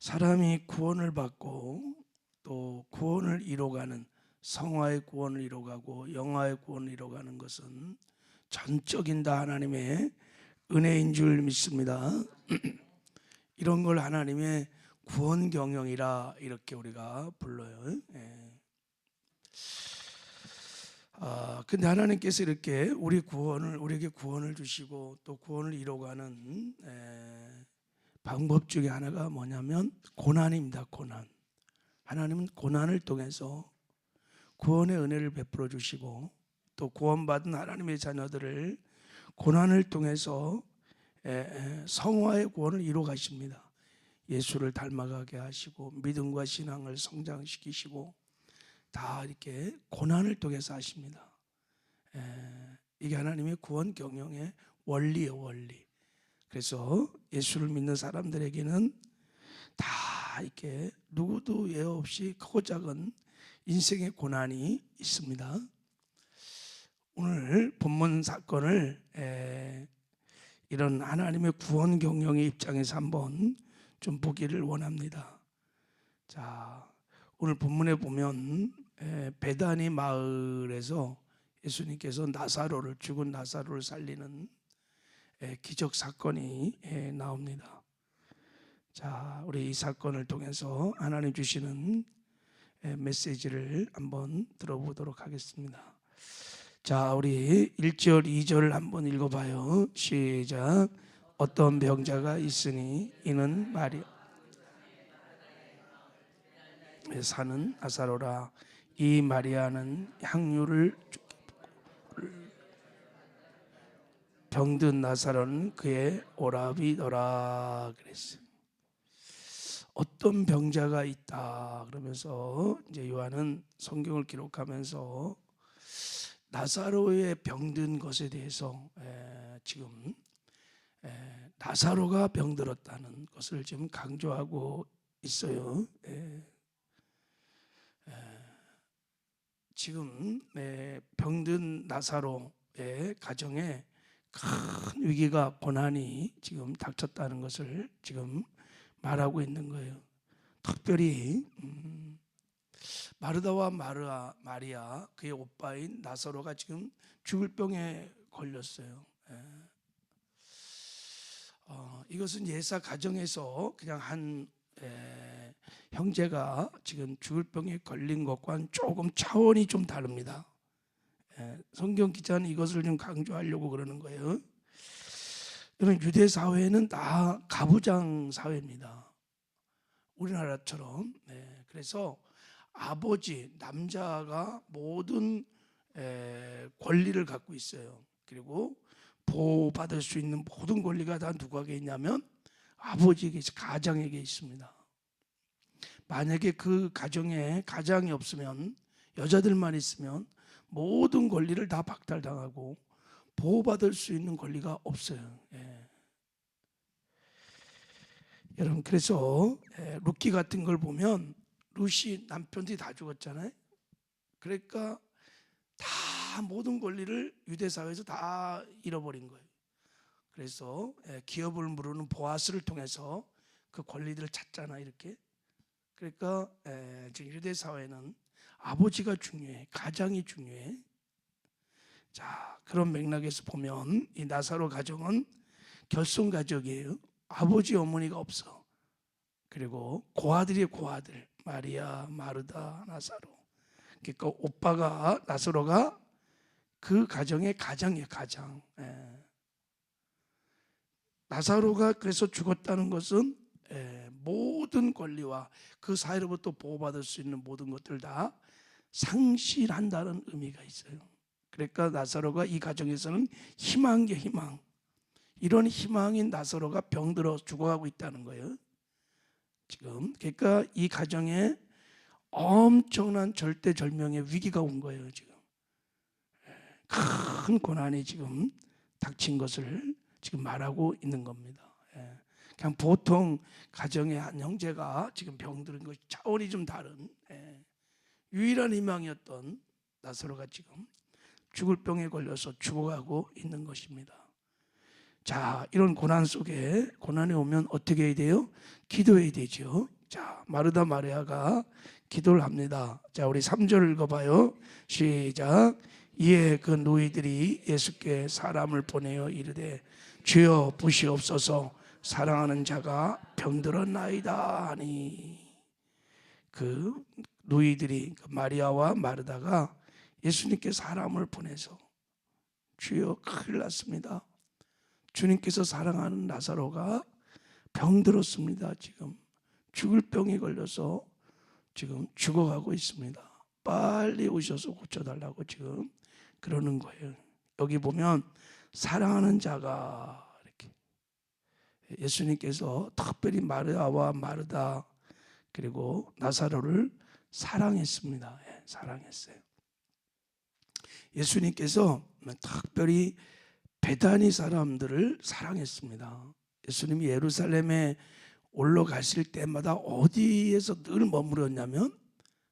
사람이 구원을 받고 또 구원을 이뤄가는, 성화의 구원을 이뤄가고 영화의 구원을 이뤄가는 것은 전적인 다 하나님의 은혜인 줄 믿습니다. 이런 걸 하나님의 구원 경영이라 이렇게 우리가 불러요. 근데 하나님께서 이렇게 우리에게 구원을 주시고 또 구원을 이뤄가는 방법 중에 하나가 뭐냐면 고난입니다. 고난. 하나님은 고난을 통해서 구원의 은혜를 베풀어 주시고 또 구원받은 하나님의 자녀들을 고난을 통해서 성화의 구원을 이루어 가십니다. 예수를 닮아가게 하시고 믿음과 신앙을 성장시키시고 다 이렇게 고난을 통해서 하십니다. 이게 하나님의 구원 경영의 원리예요, 원리. 그래서 예수를 믿는 사람들에게는 다 이렇게 누구도 예외 없이 크고 작은 인생의 고난이 있습니다. 오늘 본문 사건을 이런 하나님의 구원 경영의 입장에서 한번 좀 보기를 원합니다. 자, 오늘 본문에 보면 베다니 마을에서 예수님께서 죽은 나사로를 살리는 기적 사건이 나옵니다. 자, 우리 이 사건을 통해서 하나님 주시는 메시지를 한번 들어보도록 하겠습니다. 자, 우리 1절 2절 한번 읽어봐요. 시작. 어떤 병자가 있으니 이는 마리아 사는 나사로라. 이 마리아는 향유를 병든 나사로는 그의 오라비더라 그랬어요. 어떤 병자가 있다 그러면서 이제 요한은 성경을 기록하면서 나사로의 병든 것에 대해서 지금 나사로가 병들었다는 것을 지금 강조하고 있어요. 지금 병든 나사로의 가정에 큰 위기가 고난이 지금 닥쳤다는 것을 지금 말하고 있는 거예요. 특별히 마르다와 마리아 그의 오빠인 나사로가 지금 죽을 병에 걸렸어요. 이것은 예사 가정에서 그냥 한 형제가 지금 죽을 병에 걸린 것과는 조금 차원이 좀 다릅니다. 성경 기자는 이것을 좀 강조하려고 그러는 거예요. 여러분, 유대 사회는 다 가부장 사회입니다. 우리나라처럼. 그래서 아버지, 남자가 모든 권리를 갖고 있어요. 그리고 보호받을 수 있는 모든 권리가 다 누구에게 있냐면 아버지에게, 가장에게 있습니다. 만약에 그 가정에 가장이 없으면, 여자들만 있으면 모든 권리를 다 박탈당하고 보호받을 수 있는 권리가 없어요. 여러분, 그래서 루키 같은 걸 보면 루시 남편들이 다 죽었잖아요. 그러니까 다 모든 권리를 유대 사회에서 다 잃어버린 거예요. 그래서 기업을 부르는 보아스를 통해서 그 권리들을 찾잖아, 이렇게. 그러니까 지금 유대 사회는 아버지가 중요해, 가장이 중요해. 자, 그런 맥락에서 보면 이 나사로 가정은 결손 가족이에요. 아버지 어머니가 없어. 그리고 고아들이 고아들, 마리아, 마르다, 나사로. 그러니까 오빠가, 나사로가 그 가정의 가장이에요, 가장. 나사로가 그래서 죽었다는 것은 모든 권리와 그 사회로부터 보호받을 수 있는 모든 것들 다 상실한다는 의미가 있어요. 그러니까 나사로가 이 가정에서는 희망이에요, 희망. 이런 희망인 나사로가 병들어 죽어가고 있다는 거예요. 지금 그러니까 이 가정에 엄청난 절대절명의 위기가 온 거예요. 지금 큰 고난이 지금 닥친 것을 지금 말하고 있는 겁니다. 그냥 보통 가정의 한 형제가 지금 병들은 것이 차원이 좀 다른 유일한 희망이었던 나사로가 지금 죽을 병에 걸려서 죽어가고 있는 것입니다. 자, 이런 고난 속에, 고난이 오면 어떻게 해야 돼요? 기도해야 되죠. 자, 마르다 마리아가 기도를 합니다. 자, 우리 3절 읽어봐요. 시작. 이에 그 노이들이 예수께 사람을 보내어 이르되 주여 보시옵소서 사랑하는 자가 병들었나이다 하니, 그 노이들이 마리아와 마르다가 예수님께 사람을 보내서 주여 큰일 났습니다. 주님께서 사랑하는 나사로가 병들었습니다. 지금 죽을 병이 걸려서 지금 죽어가고 있습니다. 빨리 오셔서 고쳐달라고 지금 그러는 거예요. 여기 보면 사랑하는 자가 이렇게 예수님께서 특별히 마리아와 마르다 그리고 나사로를 사랑했습니다. 예, 사랑했어요. 예수님께서 특별히 베다니 사람들을 사랑했습니다. 예수님이 예루살렘에 올라가실 때마다 어디에서 늘 머물렀냐면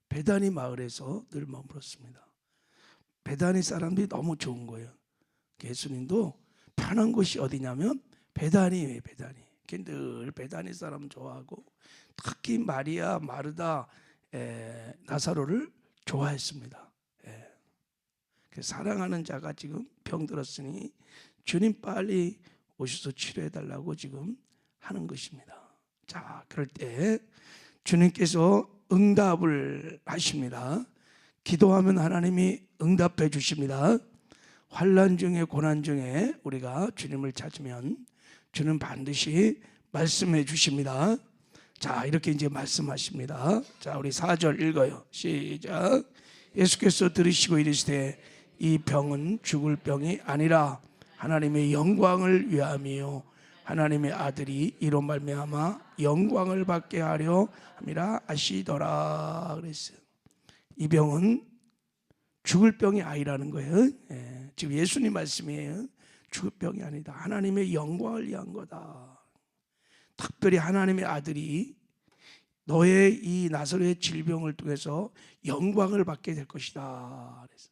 베다니 마을에서 늘 머물렀습니다. 베다니 사람들이 너무 좋은 거예요. 예수님도 편한 곳이 어디냐면 베다니예요. 베다니. 늘 베다니 사람 좋아하고 특히 마리아, 마르다, 나사로를 좋아했습니다. 사랑하는 자가 지금 병들었으니 주님 빨리 오셔서 치료해달라고 지금 하는 것입니다. 자, 그럴 때 주님께서 응답을 하십니다. 기도하면 하나님이 응답해 주십니다. 환난 중에 고난 중에 우리가 주님을 찾으면 주는 반드시 말씀해 주십니다. 자, 이렇게 이제 말씀하십니다. 자, 우리 4절 읽어요. 시작. 예수께서 들으시고 이르시되 이 병은 죽을 병이 아니라 하나님의 영광을 위함이요 하나님의 아들이 이로 말미암아 영광을 받게 하려 함이라 하시더라 그랬어요. 이 병은 죽을 병이 아니라는 거예요. 지금 예수님 말씀이에요. 죽을 병이 아니다. 하나님의 영광을 위한 거다. 특별히 하나님의 아들이 너의 이 나사로의 질병을 통해서 영광을 받게 될 것이다. 그래서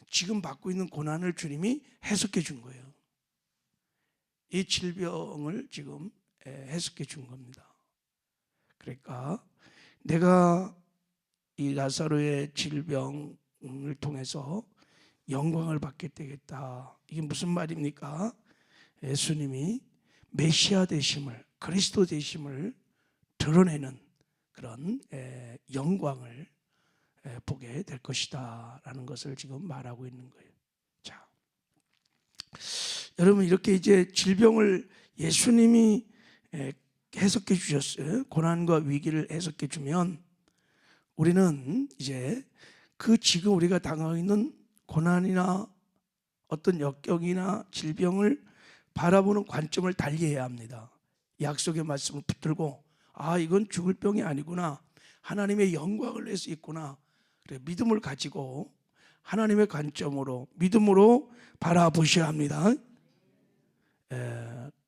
지금 받고 있는 고난을 주님이 해석해 준 거예요. 이 질병을 지금 해석해 준 겁니다. 그러니까 내가 이 나사로의 질병을 통해서 영광을 받게 되겠다. 이게 무슨 말입니까? 예수님이 메시아 되심을, 그리스도 되심을 드러내는 그런 영광을 보게 될 것이다 라는 것을 지금 말하고 있는 거예요. 자, 여러분 이렇게 이제 질병을 예수님이 해석해 주셨어요. 고난과 위기를 해석해 주면 우리는 이제 그 지금 우리가 당하고 있는 고난이나 어떤 역경이나 질병을 바라보는 관점을 달리해야 합니다. 약속의 말씀을 붙들고 아, 이건 죽을 병이 아니구나. 하나님의 영광을 위해서 있구나. 그래, 믿음을 가지고 하나님의 관점으로 믿음으로 바라보셔야 합니다.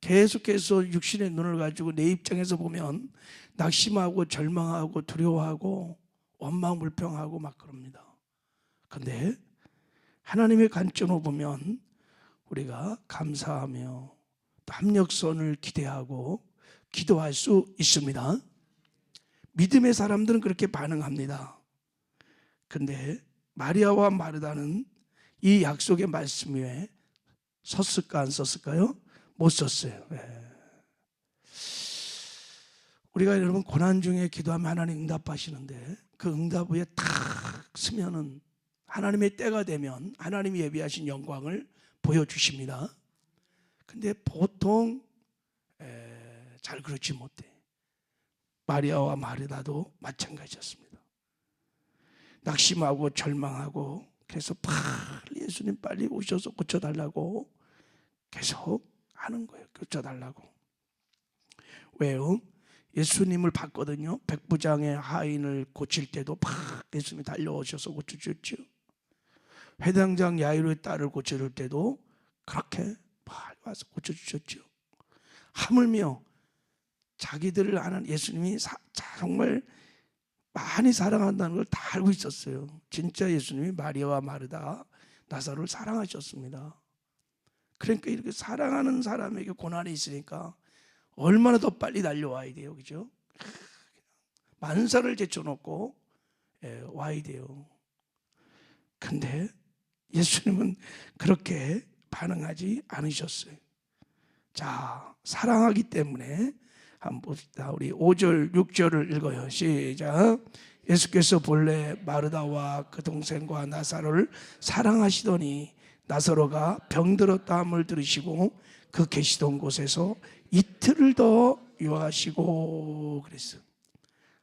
계속해서 육신의 눈을 가지고 내 입장에서 보면 낙심하고 절망하고 두려워하고 원망불평하고 막 그럽니다. 그런데 하나님의 관점으로 보면 우리가 감사하며 합력선을 기대하고 기도할 수 있습니다. 믿음의 사람들은 그렇게 반응합니다. 그런데 마리아와 마르다는 이 약속의 말씀 위에 섰을까 안 섰을까요? 못 섰어요. 우리가 여러분 고난 중에 기도하면 하나님 응답하시는데 그 응답 위에 탁 서면은 하나님의 때가 되면 하나님이 예비하신 영광을 보여주십니다. 근데 보통 잘 그렇지 못해. 마리아와 마르다도 마찬가지였습니다. 낙심하고 절망하고 그래서 빨리 예수님 빨리 오셔서 고쳐달라고 계속 하는 거예요. 고쳐달라고. 왜요? 예수님을 봤거든요. 백부장의 하인을 고칠 때도 막 예수님이 달려오셔서 고쳐주셨죠. 회당장 야이로의 딸을 고쳐줄 때도 그렇게 막 와서 고쳐주셨죠. 하물며 자기들을 아는 예수님이 정말 많이 사랑한다는 걸 다 알고 있었어요. 진짜 예수님이 마리아와 마르다, 나사로를 사랑하셨습니다. 그러니까 이렇게 사랑하는 사람에게 고난이 있으니까 얼마나 더 빨리 달려와야 돼요. 그죠? 만사를 제쳐놓고 와야 돼요. 근데 예수님은 그렇게 반응하지 않으셨어요. 자, 사랑하기 때문에 한번 봅시다. 우리 5절, 6절을 읽어요. 시작. 예수께서 본래 마르다와 그 동생과 나사로를 사랑하시더니 나사로가 병들었다함을 들으시고 그 계시던 곳에서 이틀을 더 유하시고 그랬어요.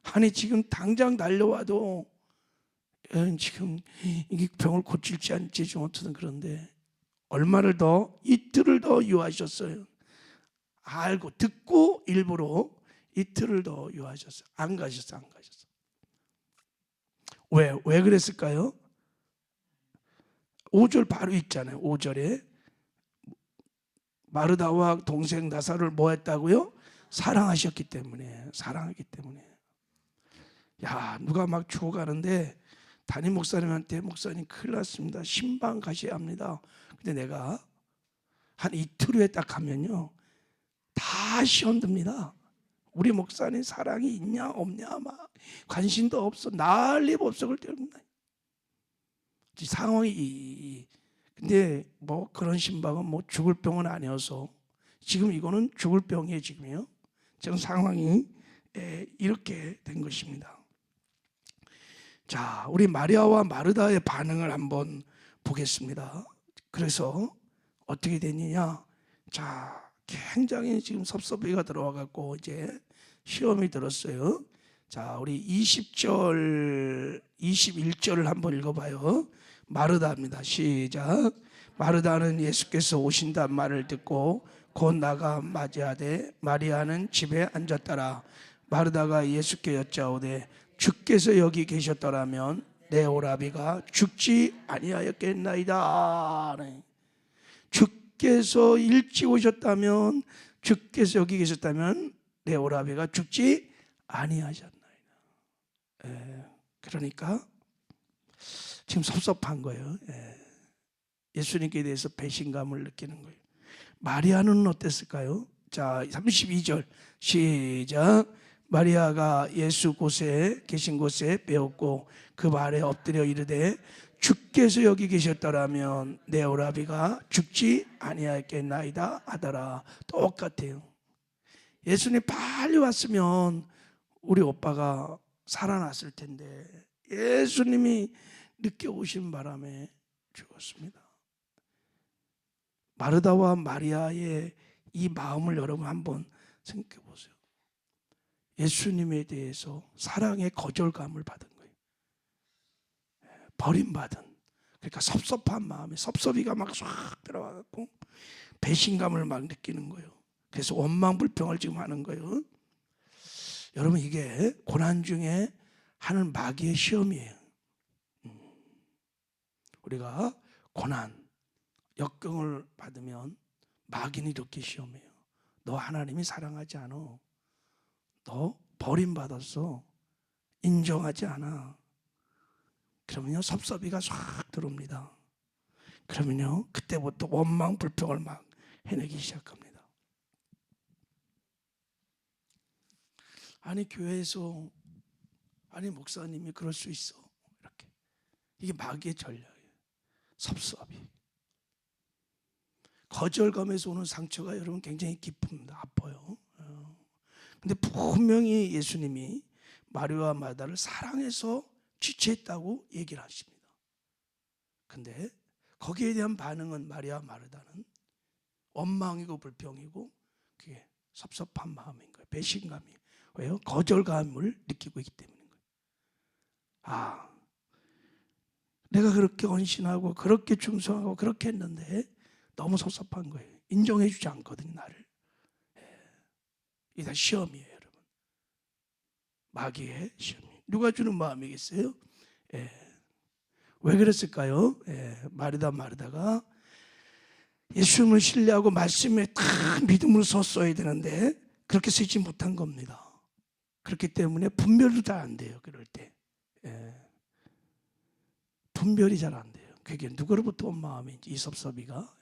아니 지금 당장 달려와도 지금 이게 병을 고칠지 않지 좀 어쩌든 그런데 얼마를 더 이틀을 더 유하셨어요. 알고 듣고 일부러 이틀을 더 유하셨어요. 안 가셨어. 왜 그랬을까요? 5절 바로 있잖아요. 5절에 마르다와 동생 나사로를 뭐 했다고요? 사랑하셨기 때문에. 사랑하기 때문에. 야, 누가 막 죽어가는데 담임 목사님한테 목사님 큰일 났습니다. 신방 가셔야 합니다. 근데 내가 한 이틀 후에 딱 가면요 다 시험 듭니다. 우리 목사님 사랑이 있냐 없냐 막 관심도 없어 난리 법석을 때립니다. 상황이 근데 뭐 그런 신방은 뭐 죽을 병은 아니어서 지금 이거는 죽을 병이에요. 지금요. 지금 상황이 이렇게 된 것입니다. 자, 우리 마리아와 마르다의 반응을 한번 보겠습니다. 그래서 어떻게 됐느냐? 자, 굉장히 지금 섭섭이가 들어와 갖고 이제 시험이 들었어요. 자, 우리 20절, 21절을 한번 읽어봐요. 마르다입니다. 시작. 마르다는 예수께서 오신단 말을 듣고 곧 나가 맞이하되 마리아는 집에 앉았더라. 마르다가 예수께 여짜오되 주께서 여기 계셨더라면 내 오라비가 죽지 아니하였겠나이다. 주께서 일찍 오셨다면, 주께서 여기 계셨다면 내 오라비가 죽지 아니하셨나이다. 그러니까 지금 섭섭한 거예요. 예수님께 대해서 배신감을 느끼는 거예요. 마리아는 어땠을까요? 자, 32절 시작. 마리아가 예수 곳에 계신 곳에 배웠고 그 발에 엎드려 이르되 주께서 여기 계셨더라면 내 오라비가 죽지 아니하였겠나이다 하더라. 똑같아요. 예수님 빨리 왔으면 우리 오빠가 살아났을 텐데 예수님이 늦게 오신 바람에 죽었습니다. 마르다와 마리아의 이 마음을 여러분 한번 생각해 보세요. 예수님에 대해서 사랑의 거절감을 받은 거예요. 버림받은. 그러니까 섭섭한 마음에 섭섭이가 막 싹 들어와갖고 배신감을 막 느끼는 거예요. 그래서 원망불평을 지금 하는 거예요. 여러분 이게 고난 중에 하는 마귀의 시험이에요. 우리가 고난, 역경을 받으면 마귀는 이렇게 시험해요. 너 하나님이 사랑하지 않아. 너 버림받았어. 인정하지 않아. 그러면요 섭섭이가 싹 들어옵니다. 그러면요 그때부터 원망 불평을 막 해내기 시작합니다. 아니 교회에서 아니 목사님이 그럴 수 있어. 이렇게 이게 마귀의 전략이에요. 섭섭이. 거절감에서 오는 상처가 여러분 굉장히 깊습니다. 아파요. 근데 분명히 예수님이 마리아와 마르다를 사랑해서 지체했다고 얘기를 하십니다. 근데 거기에 대한 반응은 마리아와 마르다는 원망이고 불평이고 그게 섭섭한 마음인 거예요. 배신감이. 왜요? 거절감을 느끼고 있기 때문인 거예요. 아, 내가 그렇게 헌신하고 그렇게 충성하고 그렇게 했는데 너무 섭섭한 거예요. 인정해 주지 않거든요, 나를. 이게 다 시험이에요, 여러분. 마귀의 시험. 누가 주는 마음이겠어요? 왜 그랬을까요? 마르다가 예수님을 신뢰하고 말씀에 다 믿음으로 섰어야 되는데 그렇게 서지 못한 겁니다. 그렇기 때문에 분별도 잘 안 돼요. 그럴 때 분별이 잘 안 돼요. 그게 누구로부터 온 마음인지 이 섭섭이가.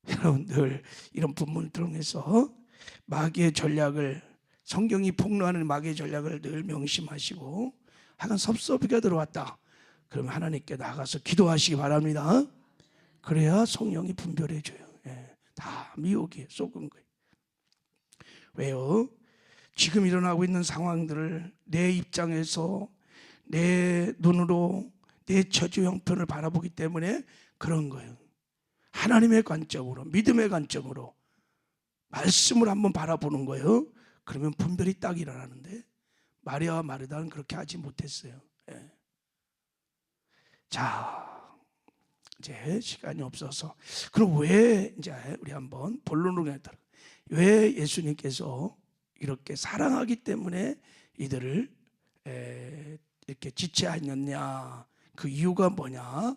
여러분들 이런 부분을 통해서 마귀의 전략을 성경이 폭로하는 마귀의 전략을 늘 명심하시고, 하여간 섭섭이가 들어왔다 그러면 하나님께 나가서 기도하시기 바랍니다. 그래야 성령이 분별해줘요. 다 미혹이에요. 속은 거예요. 왜요? 지금 일어나고 있는 상황들을 내 입장에서 내 눈으로 내 처지 형편을 바라보기 때문에 그런 거예요. 하나님의 관점으로, 믿음의 관점으로 말씀을 한번 바라보는 거예요. 그러면 분별이 딱 일어나는데 마리아와 마르다는 그렇게 하지 못했어요. 자, 이제 시간이 없어서, 그럼 왜, 이제 우리 한번 본론으로 가도록, 왜 예수님께서 이렇게 사랑하기 때문에 이들을 이렇게 지체하였냐, 그 이유가 뭐냐?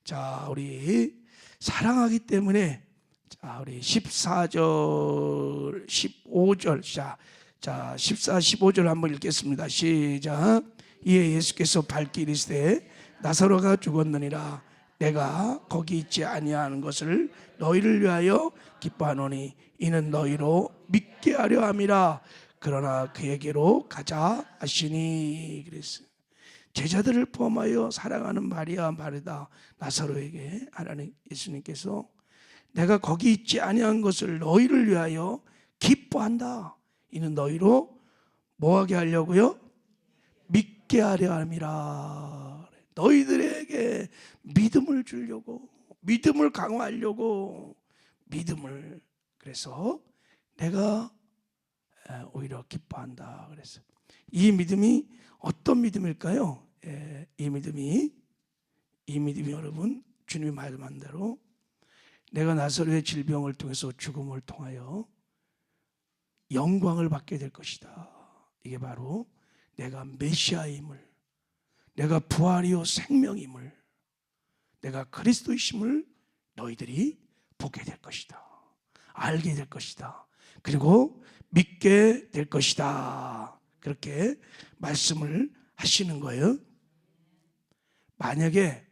자, 우리 사랑하기 때문에, 자, 우리 14절 15절 자 14, 15절 한번 읽겠습니다. 시작. 이에 예수께서 밝히 이르시되 나사로가 죽었느니라. 내가 거기 있지 아니하는 것을 너희를 위하여 기뻐하노니 이는 너희로 믿게 하려 함이라. 그러나 그에게로 가자 하시니. 그랬어요. 제자들을 포함하여 사랑하는 마리아, 마르다, 나사로에게 하나님 예수님께서 내가 거기 있지 아니한 것을 너희를 위하여 기뻐한다. 이는 너희로 뭐하게 하려고요? 믿게 하려 함이라. 너희들에게 믿음을 주려고, 믿음을 강화하려고, 믿음을, 그래서 내가 오히려 기뻐한다 그랬어요. 이 믿음이 어떤 믿음일까요? 이 믿음이 여러분, 주님이 말씀한 대로 내가 나사로의 질병을 통해서 죽음을 통하여 영광을 받게 될 것이다. 이게 바로 내가 메시아임을, 내가 부활이요 생명임을, 내가 그리스도이심을 너희들이 보게 될 것이다. 알게 될 것이다. 그리고 믿게 될 것이다. 그렇게 말씀을 하시는 거예요. 만약에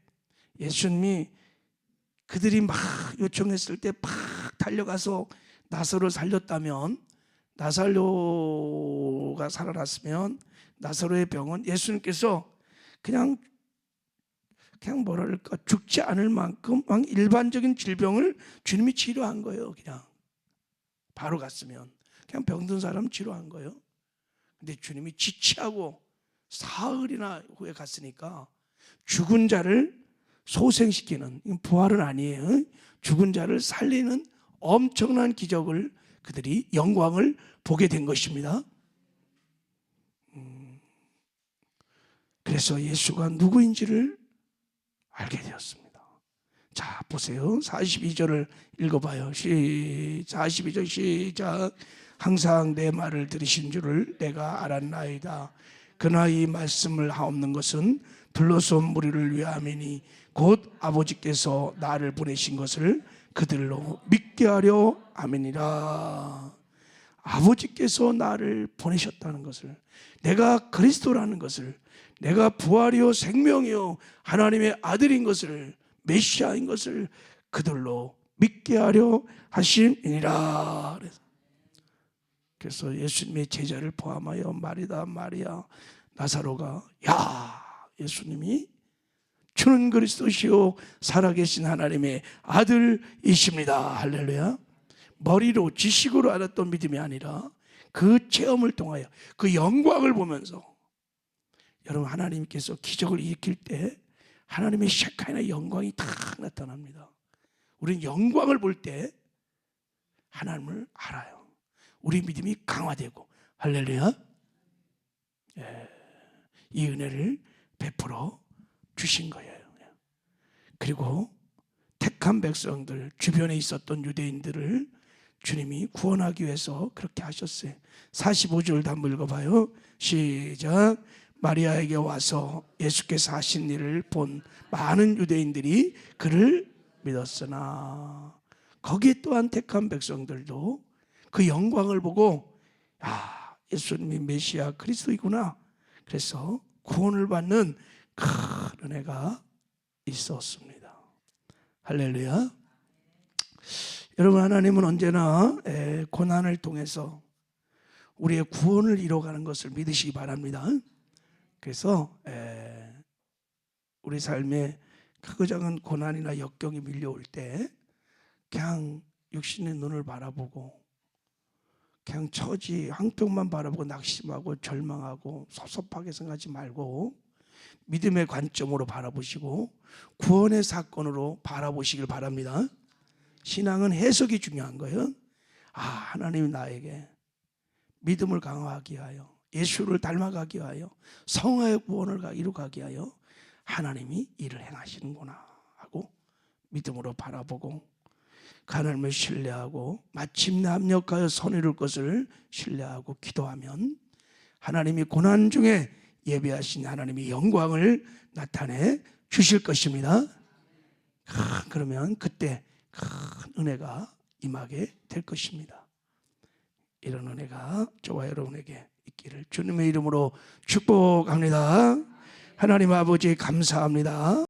예수님이 그들이 막 요청했을 때 막 달려가서 나사로를 살렸다면, 나사로가 살아났으면 나사로의 병은 예수님께서 그냥 뭐랄까 죽지 않을 만큼 일반적인 질병을 주님이 치료한 거예요. 그냥 바로 갔으면 그냥 병든 사람 치료한 거예요. 근데 주님이 지체하고 사흘이나 후에 갔으니까 죽은 자를 소생시키는, 이건 부활은 아니에요. 죽은 자를 살리는 엄청난 기적을, 그들이 영광을 보게 된 것입니다. 그래서 예수가 누구인지를 알게 되었습니다. 자, 보세요. 42절을 읽어봐요. 42절 시작. 항상 내 말을 들으신 줄을 내가 알았나이다. 그러나 이 말씀을 하옵는 것은 불러서 무리를 위함이니 곧 아버지께서 나를 보내신 것을 그들로 믿게 하려 함이니라. 아버지께서 나를 보내셨다는 것을, 내가 그리스도라는 것을, 내가 부활이요 생명이요 하나님의 아들인 것을, 메시아인 것을 그들로 믿게 하려 하심이니라. 그래서 예수님의 제자를 포함하여 마리다, 마리아, 나사로가, 야, 예수님이 주는 그리스도시요 살아계신 하나님의 아들이십니다. 할렐루야. 머리로 지식으로 알았던 믿음이 아니라 그 체험을 통하여 그 영광을 보면서, 여러분 하나님께서 기적을 일으킬 때 하나님의 셰카이나 영광이 다 나타납니다. 우리는 영광을 볼 때 하나님을 알아요. 우리 믿음이 강화되고. 할렐루야. 이 은혜를 베풀어 주신 거예요. 그리고 택한 백성들, 주변에 있었던 유대인들을 주님이 구원하기 위해서 그렇게 하셨어요. 45절도 한번 읽어봐요. 시작. 마리아에게 와서 예수께서 하신 일을 본 많은 유대인들이 그를 믿었으나, 거기에 또한 택한 백성들도 그 영광을 보고, 야, 예수님이 메시아 그리스도이구나. 그래서 구원을 받는 큰 은혜가 있었습니다. 할렐루야. 여러분, 하나님은 언제나 고난을 통해서 우리의 구원을 이뤄가는 것을 믿으시기 바랍니다. 그래서 우리 삶에 크고 작은 고난이나 역경이 밀려올 때 그냥 육신의 눈을 바라보고 그냥 처지 한쪽만 바라보고 낙심하고 절망하고 섭섭하게 생각하지 말고 믿음의 관점으로 바라보시고 구원의 사건으로 바라보시길 바랍니다. 신앙은 해석이 중요한 거예요. 하나님이 나에게 믿음을 강화하기 위하여 예수를 닮아가기 위하여 성화의 구원을 이루가기 위하여 하나님이 일을 행하시는구나 하고 믿음으로 바라보고 하나님을 신뢰하고 마침내 합력하여 선을 이룰 것을 신뢰하고 기도하면 하나님이 고난 중에 예배하신 하나님의 영광을 나타내 주실 것입니다. 그러면 그때 큰 은혜가 임하게 될 것입니다. 이런 은혜가 저와 여러분에게 있기를 주님의 이름으로 축복합니다. 하나님 아버지 감사합니다.